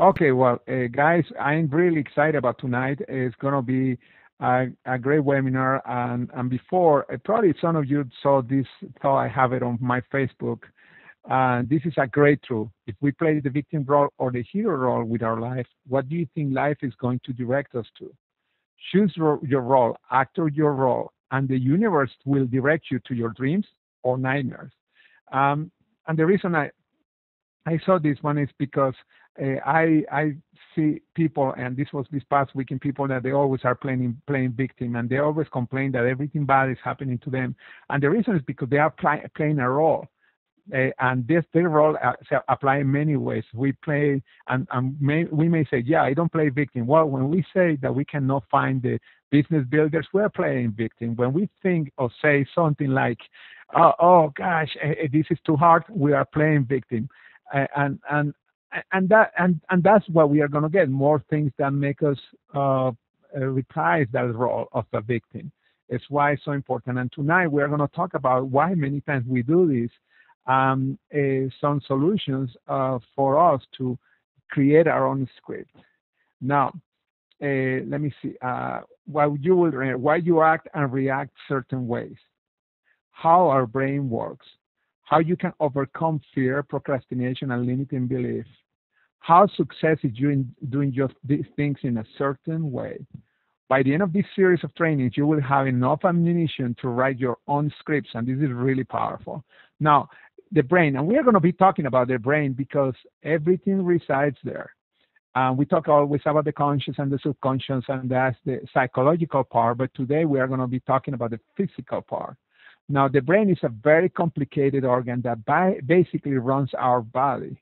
Okay, well, guys, I'm really excited about tonight. It's going to be a great webinar. And before, probably some of you saw this, thought I have it on my Facebook. This is a great tool. If we play the victim role or the hero role with our life, what do you think life is going to direct us to? Choose your role, actor your role, and the universe will direct you to your dreams or nightmares. Um, and the reason I saw this one is because I see people, and this was this past weekend, people that they always are playing victim, and they always complain that everything bad is happening to them, and the reason is because they are playing a role. And this their role apply in many ways. We play, we may say, yeah, I don't play victim. Well, when we say that we cannot find the business builders, we're playing victim. When we think or say something like, oh gosh, this is too hard, we are playing victim. And that's what we are going to get, more things that make us reprise that role of the victim. It's why it's so important. And tonight we are going to talk about why many times we do this, some solutions for us to create our own script. Now, let me see. Why you act and react certain ways, how our brain works, how you can overcome fear, procrastination, and limiting beliefs, how success is doing just these things in a certain way. By the end of this series of trainings, you will have enough ammunition to write your own scripts, and this is really powerful. Now, the brain, and we are going to be talking about the brain because everything resides there. We talk always about the conscious and the subconscious, and that's the psychological part, but today we are going to be talking about the physical part. Now, the brain is a very complicated organ that basically runs our body.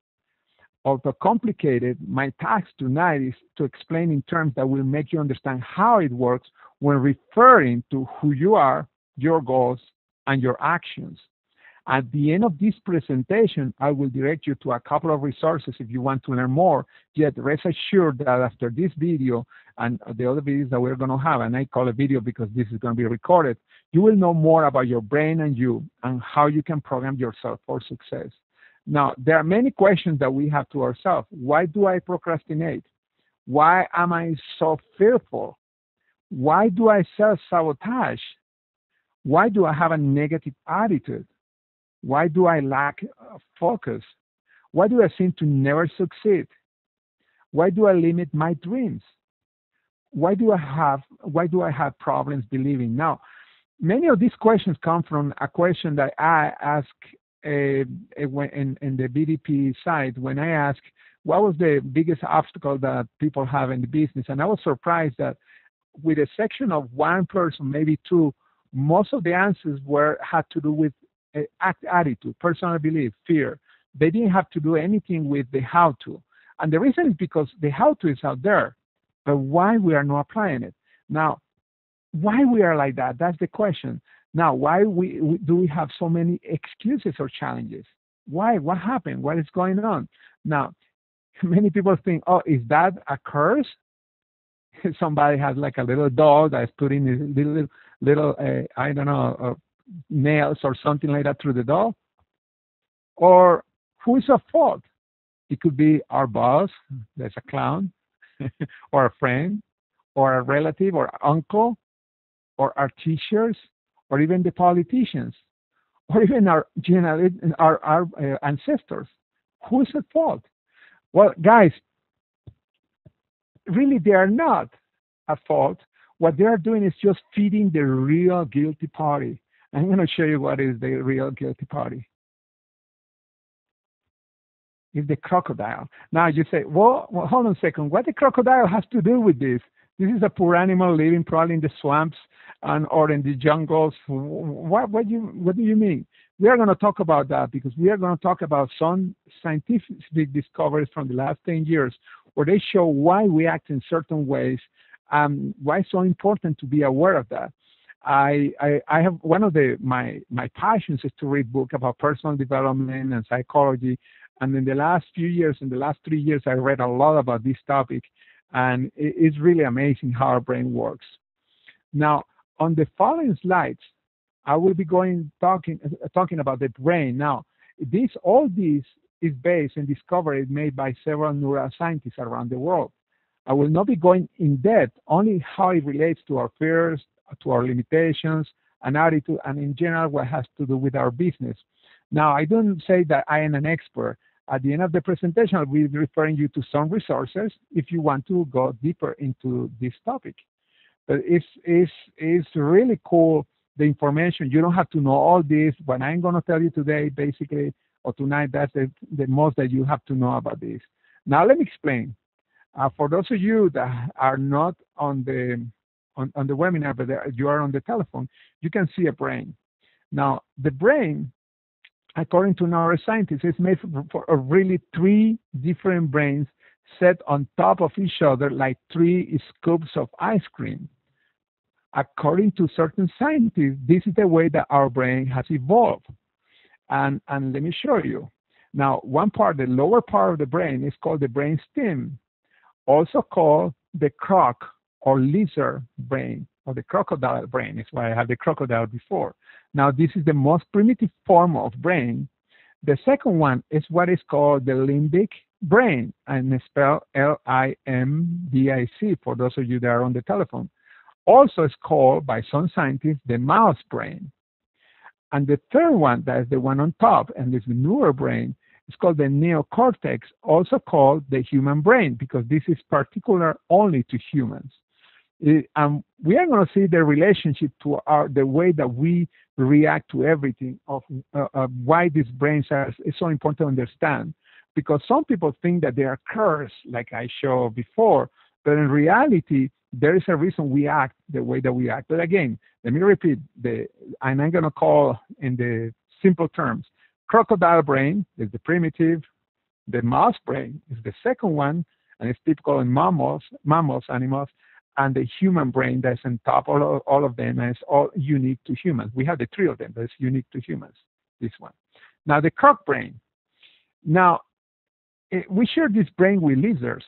Although complicated, my task tonight is to explain in terms that will make you understand how it works when referring to who you are, your goals, and your actions. At the end of this presentation, I will direct you to a couple of resources if you want to learn more. Yet rest assured that after this video and the other videos that we're going to have, and I call it video because this is going to be recorded, you will know more about your brain and you and how you can program yourself for success. Now, there are many questions that we have to ourselves. Why do I procrastinate? Why am I so fearful? Why do I self-sabotage? Why do I have a negative attitude? Why do I lack focus? Why do I seem to never succeed? Why do I limit my dreams? Why do I have problems believing? Now, many of these questions come from a question that I ask in the BDP site when I ask, what was the biggest obstacle that people have in the business? And I was surprised that with a section of one person, maybe two, most of the answers had to do with attitude, personal belief, fear. They didn't have to do anything with the how to. And the reason is because the how to is out there, but why we are not applying it. Now, why we are like that? That's the question. Now, why do we have so many excuses or challenges? Why? What happened? What is going on? Now, many people think, oh, is that a curse? Somebody has like a little dog that's putting his little I don't know, nails or something like that through the door? Or who is at fault? It could be our boss, there's a clown, or a friend, or a relative, or uncle, or our teachers, or even the politicians, or even our ancestors. Who is at fault? Well, guys, really they are not at fault. What they are doing is just feeding the real guilty party. I'm going to show you what is the real guilty party. It's the crocodile. Now you say, well, hold on a second. What the crocodile has to do with this? This is a poor animal living probably in the swamps or in the jungles. What do you mean? We are going to talk about that because we are going to talk about some scientific discoveries from the last 10 years where they show why we act in certain ways, why it's so important to be aware of that. I have one of my passions is to read books about personal development and psychology. And in the last few years, in the last 3 years, I read a lot about this topic. And it's really amazing how our brain works. Now, on the following slides, I will be talking about the brain. Now, all these is based on discoveries made by several neuroscientists around the world. I will not be going in depth, only how it relates to our fears, to our limitations, and attitude, and in general, what has to do with our business. Now, I don't say that I am an expert. At the end of the presentation, I'll be referring you to some resources if you want to go deeper into this topic. But it's really cool, the information. You don't have to know all this. What I'm going to tell you today, basically, or tonight, that's the most that you have to know about this. Now, let me explain. For those of you that are not on the webinar, but you are on the telephone, you can see a brain. Now, the brain, according to neuroscientists, is made of really three different brains set on top of each other like three scoops of ice cream. According to certain scientists, this is the way that our brain has evolved. And let me show you. Now, one part, the lower part of the brain, is called the brain stem, also called the croc or lizard brain, or the crocodile brain. That's why I had the crocodile before. Now, this is the most primitive form of brain. The second one is what is called the limbic brain, and it's spelled Limbic for those of you that are on the telephone. Also, it's called by some scientists the mouse brain. And the third one, that is the one on top, and is the newer brain, is called the neocortex, also called the human brain, because this is particular only to humans. We are going to see the relationship to the way that we react to everything, of why these brains is so important to understand. Because some people think that they are cursed, like I showed before, but in reality, there is a reason we act the way that we act. But again, let me repeat, and I'm going to call in the simple terms. Crocodile brain is the primitive, the mouse brain is the second one, and it's typical in mammals, animals, and the human brain that's on top, all of them, and it's all unique to humans. We have the three of them, but it's unique to humans, this one. Now, the croc brain. Now, we share this brain with lizards,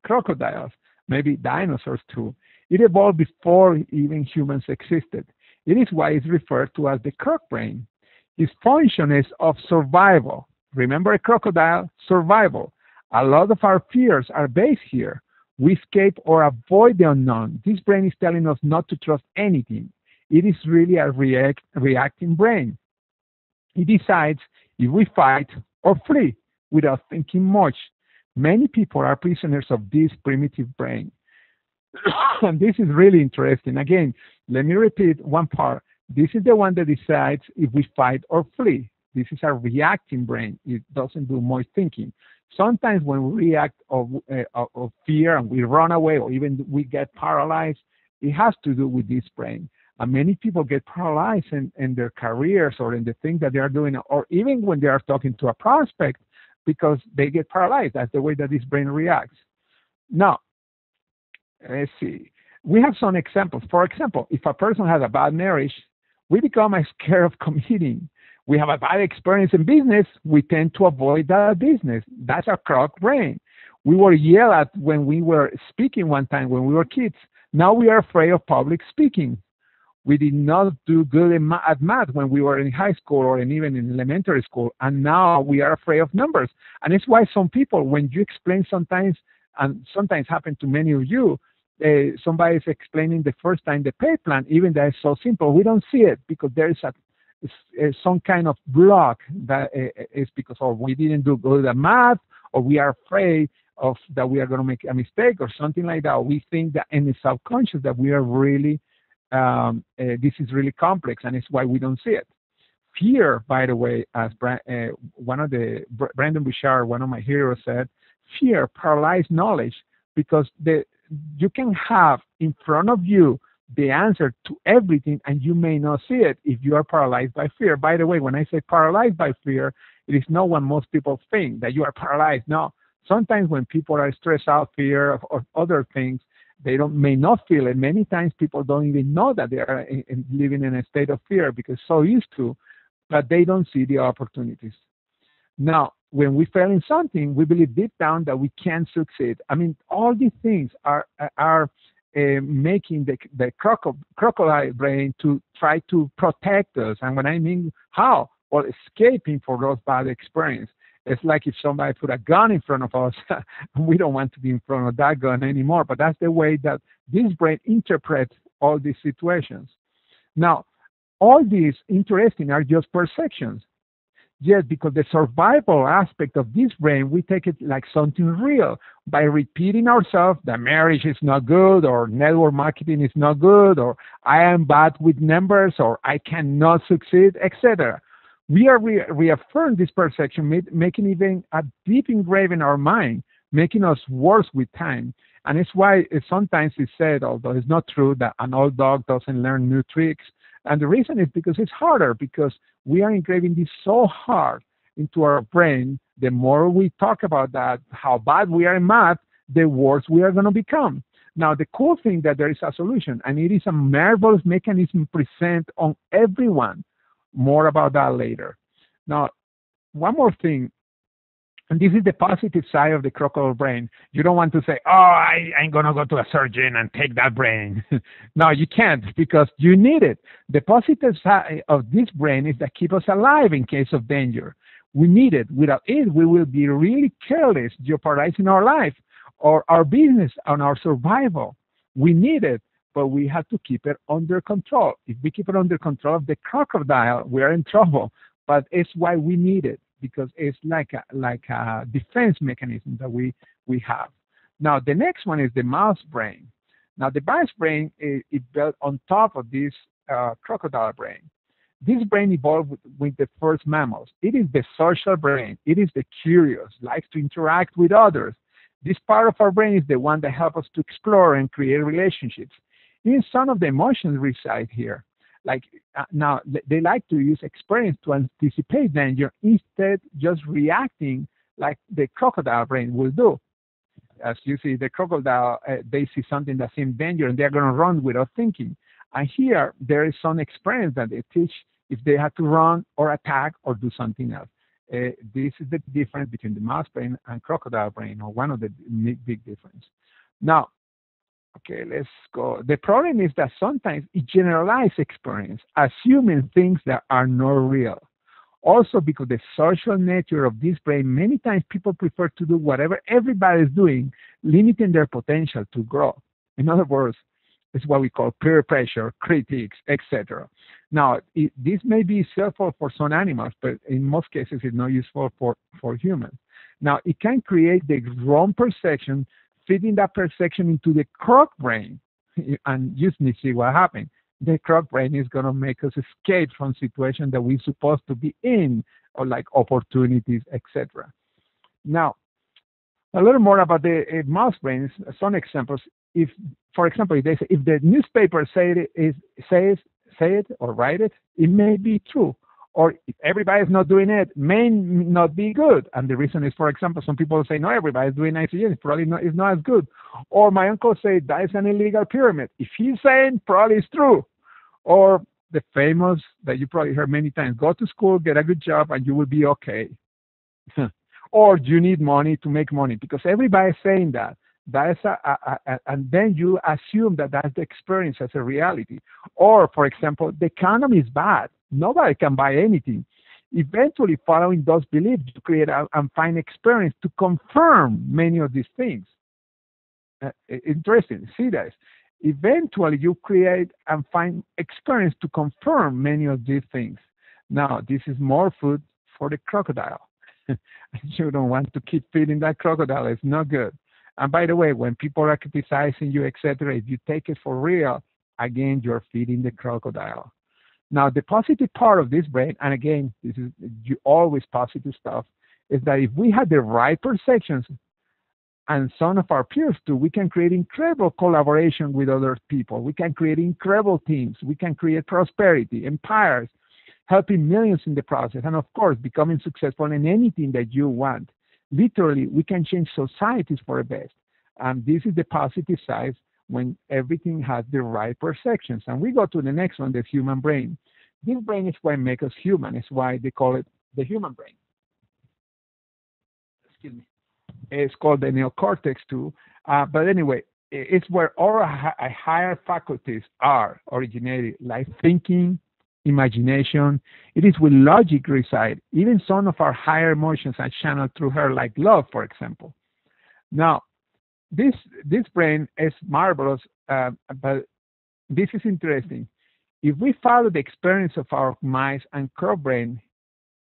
crocodiles, maybe dinosaurs too. It evolved before even humans existed. It is why it's referred to as the croc brain. Its function is of survival. Remember a crocodile? Survival. A lot of our fears are based here. We escape or avoid the unknown. This brain is telling us not to trust anything. It is really a reacting brain. It decides if we fight or flee without thinking much. Many people are prisoners of this primitive brain. And this is really interesting. Again, let me repeat one part. This is the one that decides if we fight or flee. This is a reacting brain. It doesn't do much thinking. Sometimes when we react of fear and we run away, or even we get paralyzed, it has to do with this brain. And many people get paralyzed in their careers or in the things that they are doing, or even when they are talking to a prospect, because they get paralyzed. That's the way that this brain reacts. Now, let's see. We have some examples. For example, if a person has a bad marriage, we become scared of committing. We have a bad experience in business, we tend to avoid that business. That's our croc brain. We were yelled at when we were speaking one time when we were kids. Now we are afraid of public speaking. We did not do good at math when we were in high school or even in elementary school, and now we are afraid of numbers. And it's why some people, when you explain sometimes, and sometimes happen to many of you, somebody is explaining the first time the pay plan, even that is so simple, we don't see it because there is some kind of block that is because we didn't do good at math, or we are afraid of that we are going to make a mistake or something like that. We think that in the subconscious that we are really, this is really complex, and it's why we don't see it. Fear, by the way, as Brandon Bouchard, one of my heroes, said, fear paralyzes knowledge, because you can have in front of you the answer to everything, and you may not see it if you are paralyzed by fear. By the way, when I say paralyzed by fear, it is not what most people think, that you are paralyzed. No. Sometimes when people are stressed out, fear of other things, they may not feel it. Many times people don't even know that they are living in a state of fear because so used to, but they don't see the opportunities. Now, when we fail in something, we believe deep down that we can't succeed. I mean, all these things are making the crocodile brain to try to protect us. And when I mean how? Well, escaping for those bad experiences. It's like if somebody put a gun in front of us, we don't want to be in front of that gun anymore. But that's the way that this brain interprets all these situations. Now, all these interesting are just perceptions. Yes, because the survival aspect of this brain, we take it like something real by repeating ourselves that marriage is not good, or network marketing is not good, or I am bad with numbers, or I cannot succeed, etc. We are reaffirm this perception, making even a deep engrave in our mind, making us worse with time. And it's why sometimes it's said, although it's not true, that an old dog doesn't learn new tricks. And the reason is because it's harder, because we are engraving this so hard into our brain. The more we talk about that, how bad we are in math, the worse we are going to become. Now, the cool thing that there is a solution, and it is a marvelous mechanism present on everyone. More about that later. Now, one more thing, and this is the positive side of the crocodile brain. You don't want to say, oh, I'm going to go to a surgeon and take that brain. No, you can't, because you need it. The positive side of this brain is that keep us alive in case of danger. We need it. Without it, we will be really careless, jeopardizing our life or our business and our survival. We need it, but we have to keep it under control. If we keep it under control of the crocodile, we are in trouble. But it's why we need it, because it's like a defense mechanism that we have. Now, the next one is the mouse brain. Now, the mouse brain is built on top of this crocodile brain. This brain evolved with the first mammals. It is the social brain. It is the curious, likes to interact with others. This part of our brain is the one that helps us to explore and create relationships. Even some of the emotions reside here. Like now, they like to use experience to anticipate danger, instead just reacting like the crocodile brain will do. As you see, the crocodile, they see something that seems dangerous, and they're going to run without thinking. And here, there is some experience that they teach if they have to run or attack or do something else. This is the difference between the mouse brain and crocodile brain, or one of the big difference. Now, okay, let's go. The problem is that sometimes it generalizes experience, assuming things that are not real. Also, because the social nature of this brain, many times people prefer to do whatever everybody is doing, limiting their potential to grow. In other words, it's what we call peer pressure, critics, etc. Now, this may be useful for some animals, but in most cases, it's not useful for humans. Now, it can create the wrong perception, feeding that perception into the croc brain, and you see what happens. The croc brain is going to make us escape from situations that we're supposed to be in, or like opportunities, etc. Now, a little more about the mouse brain. Some examples. If, for example, if the newspaper say it or write it, it may be true. Or if everybody is not doing it, may not be good. And the reason is, for example, some people say, no, everybody is doing ICS. It's probably not, it's not as good. Or my uncle say, that is an illegal pyramid. If he's saying, probably it's true. Or the famous that you probably heard many times, go to school, get a good job, and you will be okay. Or you need money to make money, because everybody is saying that. That is and then you assume that that's the experience as a reality. Or, for example, the economy is bad. Nobody can buy anything. Eventually, following those beliefs, you create and find experience to confirm many of these things. Interesting. See this. Eventually, you create and find experience to confirm many of these things. Now, this is more food for the crocodile. You don't want to keep feeding that crocodile. It's not good. And by the way, when people are criticizing you, etc., if you take it for real, again, you're feeding the crocodile. Now, the positive part of this brain, and again, this is always positive stuff, is that if we have the right perceptions, and some of our peers too, we can create incredible collaboration with other people. We can create incredible teams. We can create prosperity, empires, helping millions in the process, and of course, becoming successful in anything that you want. Literally, we can change societies for the best. And this is the positive side when everything has the right perceptions. And we go to the next one, the human brain. This brain is what makes us human. It's why they call it the human brain. Excuse me. It's called the neocortex too. But anyway, it's where all our higher faculties are originated, like thinking, imagination. It is where logic resides. Even some of our higher emotions are channeled through her, like love, for example. Now, this brain is marvelous, but this is interesting. If we follow the experience of our mice and Croc brain,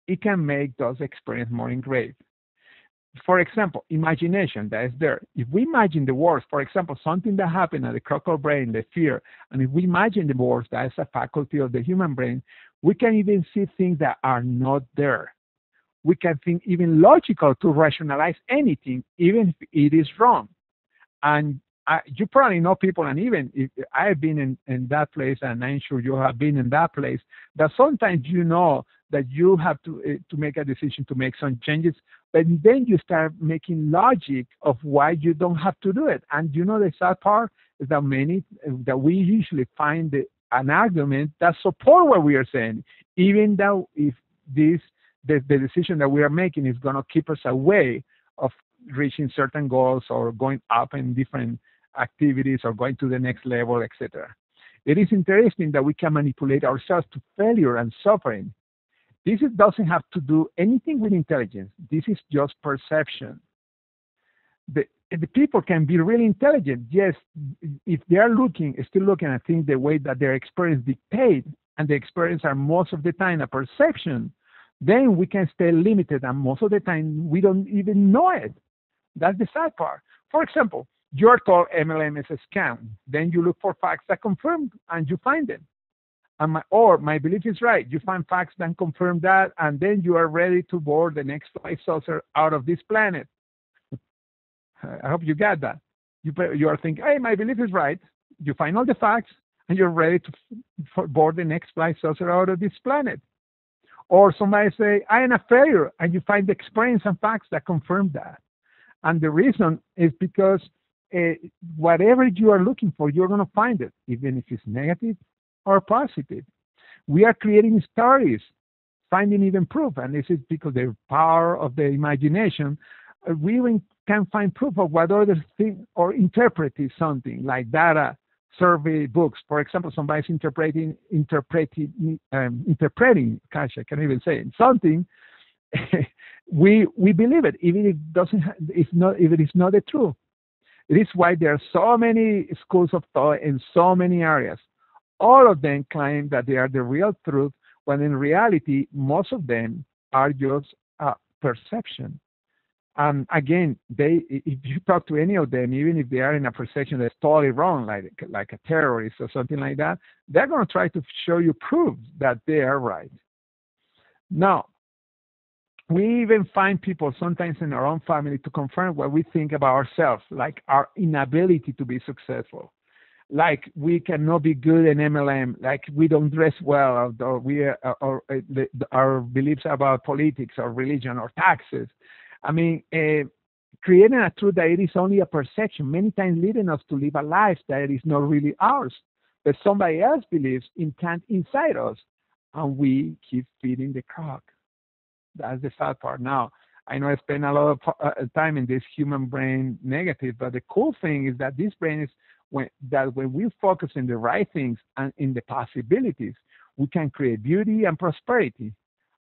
it can make those experiences more engraved. For example, imagination that is there. If we imagine the worst, for example, something that happened at the crocodile brain, the fear, and if we imagine the worst, that is a faculty of the human brain, we can even see things that are not there. We can think even logical to rationalize anything, even if it is wrong. And you probably know people, and even if I've been in that place, and I'm sure you have been in that place, that sometimes you know that you have to make a decision to make some changes, but then you start making logic of why you don't have to do it. And you know the sad part is that we usually find an argument that support what we are saying, even though if the decision that we are making is going to keep us away of reaching certain goals or going up in different activities or going to the next level, etc. It is interesting that we can manipulate ourselves to failure and suffering. This doesn't have to do anything with intelligence. This is just perception. The people can be really intelligent, yes, if they are still looking at things the way that their experience dictate, and the experience are most of the time a perception, then we can stay limited, and most of the time we don't even know it. That's the sad part. For example, you're told MLM is a scam. Then you look for facts that confirm, and you find them. Or my belief is right. You find facts that confirm that, and then you are ready to board the next flight saucer out of this planet. I hope you got that. You are thinking, hey, my belief is right. You find all the facts, and you're ready to board the next flight saucer out of this planet. Or somebody say, I am a failure, and you find the experience and facts that confirm that. And the reason is because whatever you are looking for, you're going to find it, even if it's negative or positive. We are creating stories, finding even proof, and this is because the power of the imagination. We even can find proof of what others think or interpreting something, like data, survey, books. For example, somebody's interpreting. Gosh, I can't even say it. Something. we believe it, even if it is not the truth. It is why there are so many schools of thought in so many areas. All of them claim that they are the real truth, when in reality, most of them are just perception. And again, if you talk to any of them, even if they are in a perception that's totally wrong, like a terrorist or something like that, they're going to try to show you proof that they are right. Now, we even find people sometimes in our own family to confirm what we think about ourselves, like our inability to be successful. Like we cannot be good in MLM, like we don't dress well, or our beliefs about politics or religion or taxes. I mean, creating a truth that it is only a perception, many times leading us to live a life that is not really ours, but somebody else believes intent inside us, and we keep feeding the croc. That's the sad part. Now, I know I spend a lot of time in this human brain negative, but the cool thing is that this brain is when we focus on the right things and in the possibilities, we can create beauty and prosperity.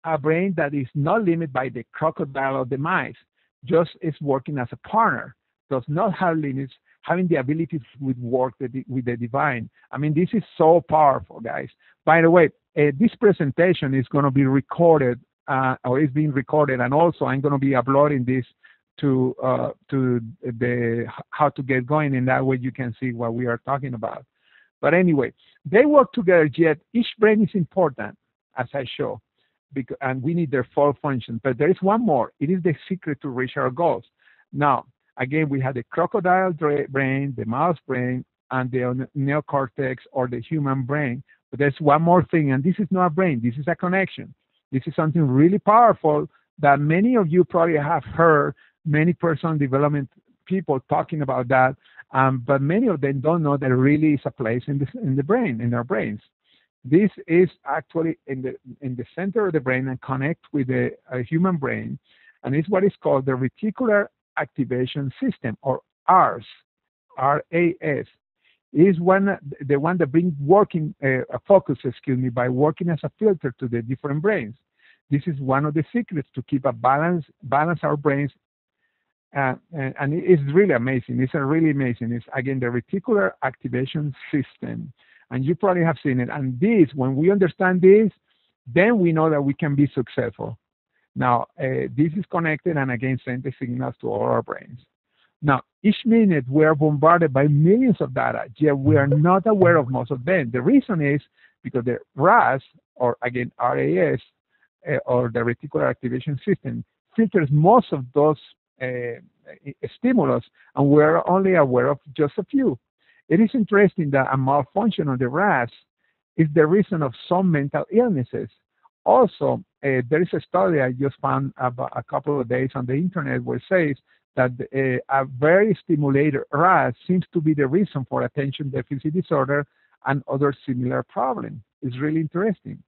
A brain that is not limited by the crocodile of the mice, just is working as a partner, does not have limits, having the ability to work with the divine. I mean, this is so powerful, guys. By the way, this presentation is going to be recorded, or is being recorded, and also I'm going to be uploading this to the How to Get Going, and that way you can see what we are talking about. But anyway, they work together, yet each brain is important, as I show, and we need their full function. But there is one more. It is the secret to reach our goals. Now, again, we have the crocodile brain, the mouse brain, and the neocortex, or the human brain. But there's one more thing, and this is not a brain. This is a connection. This is something really powerful that many of you probably have heard many personal development people talking about that, but many of them don't know that there really is a place in the brain, in our brains. This is actually in the center of the brain and connect with the human brain, and it's what is called the Reticular Activation System, or RAS, R-A-S. is the one that brings working focus, by working as a filter to the different brains. This is one of the secrets to keep a balance our brains, and it's really amazing. It's really amazing. It's again the reticular activation system, and you probably have seen it. And this, when we understand this, then we know that we can be successful. Now, this is connected and again sends the signals to all our brains. Now, each minute we are bombarded by millions of data, yet we are not aware of most of them. The reason is because the RAS, or again RAS, or the reticular activation system, filters most of those stimulus, and we're only aware of just a few. It is interesting that a malfunction of the RAS is the reason of some mental illnesses. Also, there is a study I just found about a couple of days on the internet where it says that a very stimulated RAS seems to be the reason for attention deficit disorder and other similar problems. It's really interesting.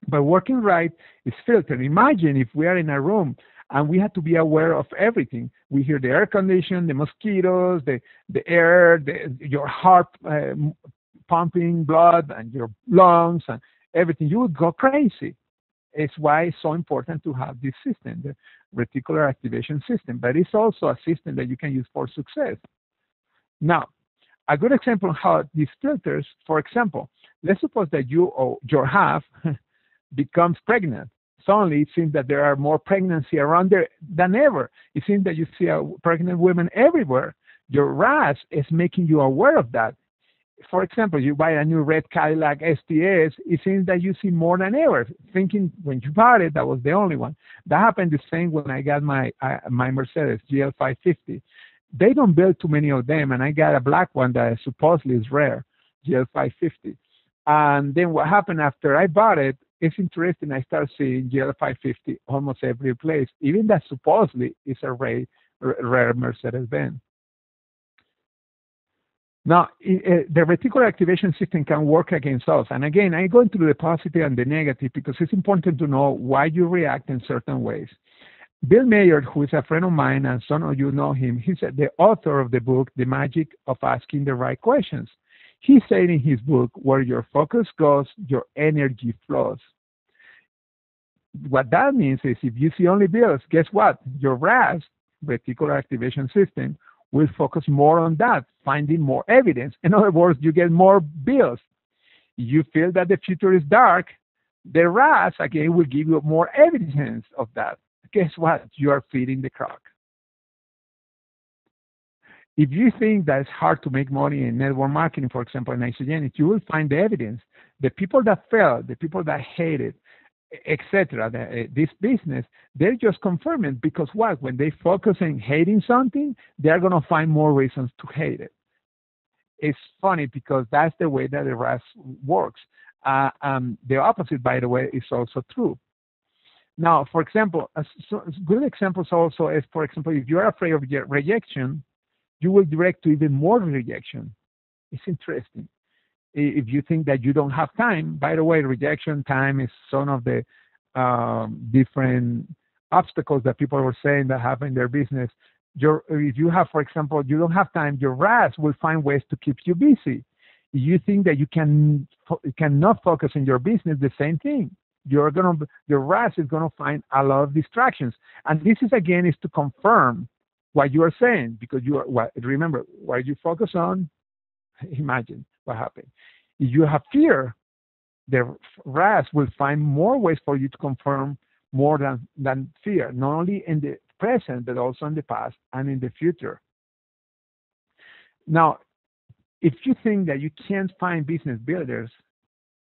But working right is filtered. Imagine if we are in a room and we have to be aware of everything. We hear the air condition, the mosquitoes, the air, your heart pumping blood, and your lungs, and everything. You would go crazy. It's why it's so important to have this system, the reticular activation system. But it's also a system that you can use for success. Now, a good example of how these filters, for example, let's suppose that you or your half becomes pregnant. Suddenly, it seems that there are more pregnancy around there than ever. It seems that you see pregnant women everywhere. Your RAS is making you aware of that. For example, you buy a new red Cadillac STS, it seems that you see more than ever, thinking when you bought it, that was the only one. That happened the same when I got my Mercedes GL 550. They don't build too many of them, and I got a black one that supposedly is rare, GL 550. And then what happened after I bought it, it's interesting, I start seeing GL 550 almost every place, even that supposedly is a rare Mercedes-Benz. Now, the reticular activation system can work against us. And again, I go into the positive and the negative because it's important to know why you react in certain ways. Bill Mayer, who is a friend of mine, and some of you know him, he's the author of the book, The Magic of Asking the Right Questions. He said in his book, where your focus goes, your energy flows. What that means is if you see only bills, guess what? Your RAS, reticular activation system, will focus more on that, finding more evidence. In other words, you get more bills. You feel that the future is dark, the RAS, again, will give you more evidence of that. Guess what? You are feeding the Croc. If you think that it's hard to make money in network marketing, for example, in isogenics, you will find the evidence. The people that failed, the people that hated, etc., this business, they're just confirming because what? When they focus on hating something, they're going to find more reasons to hate it. It's funny because that's the way that the RAS works. The opposite, by the way, is also true. Now, for example, good examples also is, for example, if you're afraid of rejection, you will direct to even more rejection. It's interesting. If you think that you don't have time, by the way, rejection time is some of the different obstacles that people were saying that happen in their business. If you have, for example, you don't have time, your RAS will find ways to keep you busy. If you think that you cannot focus on your business, the same thing. Your RAS is going to find a lot of distractions. And this is, again, is to confirm what you are saying, because remember, what you focus on, imagine what happened. If you have fear, the RAS will find more ways for you to confirm more than fear, not only in the present, but also in the past and in the future. Now, if you think that you can't find business builders,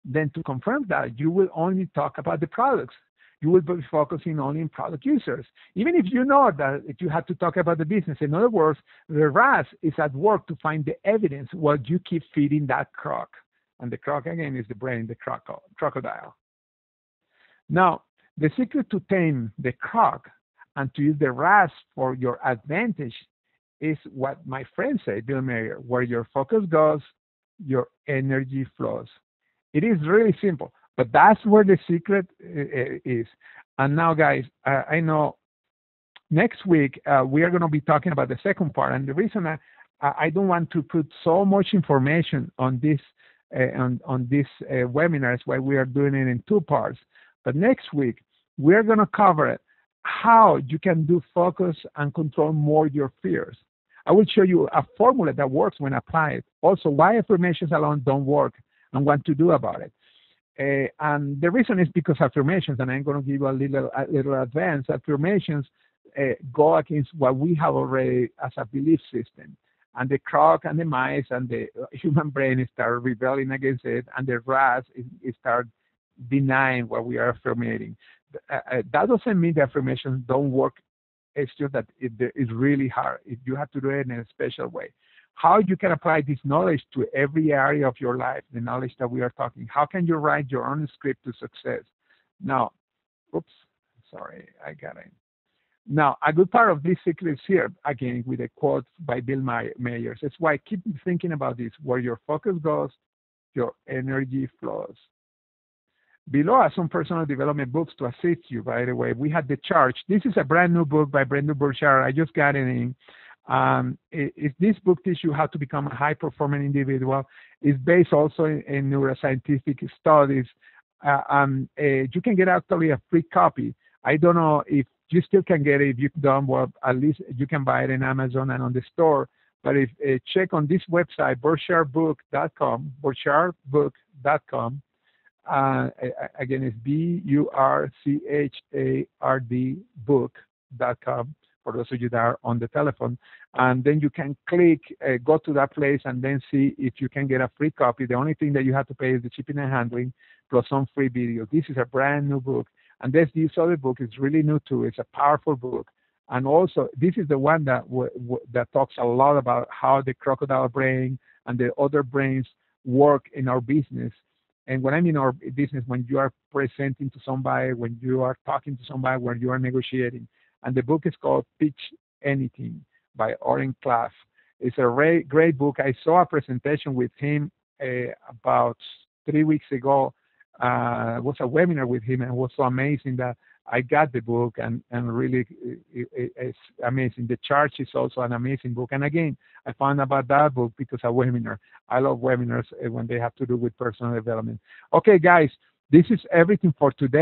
then to confirm that, you will only talk about the products. You will be focusing only on product users. Even if you know that you have to talk about the business. In other words, the RAS is at work to find the evidence while you keep feeding that Croc. And the Croc, again, is the brain, the crocodile. Now, the secret to tame the Croc and to use the RAS for your advantage is what my friend said, Bill Mayer, where your focus goes, your energy flows. It is really simple. But that's where the secret is. And now, guys, I know next week we are going to be talking about the second part. And the reason I don't want to put so much information on this webinar. That's why we are doing it in two parts. But next week we're going to cover how you can do focus and control more your fears. I will show you a formula that works when applied. Also, why affirmations alone don't work and what to do about it. And the reason is because affirmations, and I'm going to give you a little advance. Affirmations go against what we have already as a belief system. And the croc and the mice and the human brain start rebelling against it, and the rats start denying what we are affirming. That doesn't mean the affirmations don't work. It's just that it's really hard. You have to do it in a special way. How you can apply this knowledge to every area of your life, the knowledge that we are talking. How can you write your own script to success? Now, oops, sorry, I got it. Now, a good part of this cycle is here, again, with a quote by Bill Myers. That's why keep thinking about this. Where your focus goes, your energy flows. Below are some personal development books to assist you, by the way. We had The Charge. This is a brand new book by Brendon Burchard. I just got it in. If this book teaches you how to become a high-performing individual, it's based also in neuroscientific studies. You can get actually a free copy. I don't know if you still can get it. If you don't, well, at least you can buy it in Amazon and on the store. But if check on this website, burchardbook.com, burchardbook.com. Again, it's BURCHARD book.com for those of you that are on the telephone. And then you can click, go to that place, and then see if you can get a free copy. The only thing that you have to pay is the shipping and handling plus some free videos. This is a brand new book. And this other book is really new too. It's a powerful book. And also, this is the one that that talks a lot about how the crocodile brain and the other brains work in our business. And when I mean our business, when you are presenting to somebody, when you are talking to somebody, when you are negotiating. And the book is called Pitch Anything by Oren Klaff. It's a great book. I saw a presentation with him about 3 weeks ago. It was a webinar with him, and it was so amazing that I got the book, and really it's amazing. The Charge is also an amazing book. And again, I found about that book because of webinar. I love webinars when they have to do with personal development. Okay, guys, this is everything for today.